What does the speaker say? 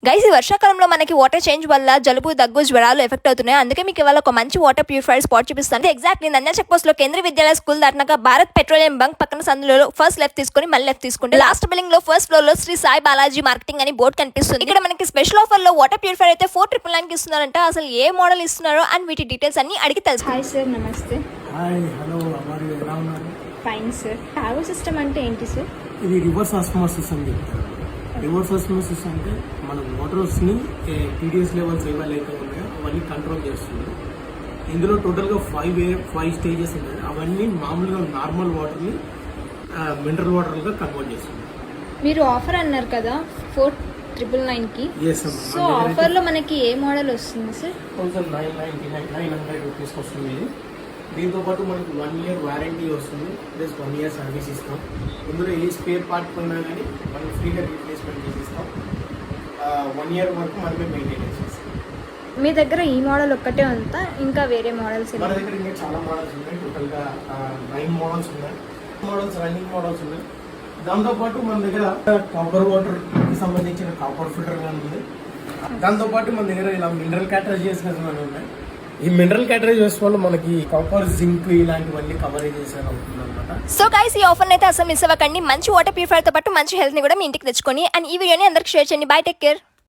Guys, ఈ వర్షాకాలంలో మనకి వాటర్ చేంజ్ వల్ల జలుబు, దగ్గు, జ్వరాలు ఎఫెక్ట్ అవుతున్నాయి. అందుకే మీకు ఇవాళ ఒక మంచి వాటర్ ప్యూరిఫైర్ స్పాట్ చూపిస్తాను. ఎగ్జాక్ట్లీ నంద్యాల చెక్ పోస్ట్ లో Kendriya Vidyalaya school దాటినాక Bharat petroleum bunk పక్కన సందులో ఫస్ట్ లెఫ్ట్ తీసుకుని మళ్ళీ లెఫ్ట్ తీసుకుంటే లాస్ట్ బిల్డింగ్ లో ఫస్ట్ ఫ్లోర్ లో శ్రీ సాయి బాలాజీ మార్కెటింగ్ అని బోర్డు కనిపిస్తుంది. ఇక్కడ మనకి స్పెషల్ ఆఫర్ లో వాటర్ ప్యూరిఫైర్ అయితే 4,999 కి ఇస్తున్నారంట. అసలు ఏ మోడల్ ఇస్తున్నారో అండ్ వీటి డీటెయిల్స్ అన్ని అడిగి తెలుసు. హాయ్ సార్, నమస్తే. హాయ్, హలో, అమ్మారు ఎలా ఉన్నారు? Fine sir. టాగో సిస్టమ్ అంటే ఏంటి సార్? ఇది రివర్స్ ఆస్మోసిస్ అని చెప్తారు. రివర్స్ ఆస్మోసిస్ అంటే మన వాటర్స్ని టీడీఎస్ లెవెల్స్ ఏవైతే ఉన్నాయో అవన్నీ కంట్రోల్ చేస్తుంది. ఇందులో టోటల్గా ఫైవ్ స్టేజెస్ ఉంటాయి. అవన్నీ మామూలుగా నార్మల్ వాటర్ని మినరల్ వాటర్గా కన్వర్ట్ చేస్తుంది. మీరు ఆఫర్ అన్నారు కదా 4,999కి. సో ఆఫర్లో మనకి ఏ మోడల్ వస్తుంది సార్? 999 రూపీస్కి వస్తుంది. ఇది దీంతో పాటు మనకి 1 ఇయర్ వారంటీ వస్తుంది, ప్లస్ 1 ఇయర్ సర్వీస్ ఇస్తాం. ఇందులో ఏ స్పేర్ పార్ట్ కొన్నా కానీ మనం ఫ్రీగా రీప్లేస్మెంట్ చేసి ఇస్తాం. 1 ఇయర్ వరకు మనమే మెయింటెనెన్స్ చేస్తాం. మీ దగ్గర ఈ మోడల్ ఒక్కటే ఉందా, ఇంకా వేరే మోడల్స్? మన దగ్గర ఇంకా చాలా మోడల్స్ ఉన్నాయి. టోటల్గా 9 మోడల్స్ ఉన్నాయి. రన్నింగ్ మోడల్స్ ఉన్నాయి. దాంతోపాటు మన దగ్గర కాపర్ వాటర్కి సంబంధించిన కాపర్ ఫిల్టర్ కానీ ఉంది. దాంతోపాటు మన దగ్గర ఇలా మినరల్ క్యాటరేజెస్ కానీ ఉన్నాయి. ఈ మినరల్ క్యాటరేజెస్ వల్ల మనకి కాపర్, జింక్ ఇలాంటివన్నీ కవరేజెస్ అవుతుంది అనమాట. సో గైస్, ఈ ఆఫర్ అయితే అసలు మిస్ అవ్వకండి. మంచి వాటర్ ప్యూరిఫైర్ తో పాటు మంచి హెల్త్ ని కూడా మీ ఇంటికి తెచ్చుకొని అండ్ ఈ వీడియోని అందరికి షేర్ చేయండి. By, take care.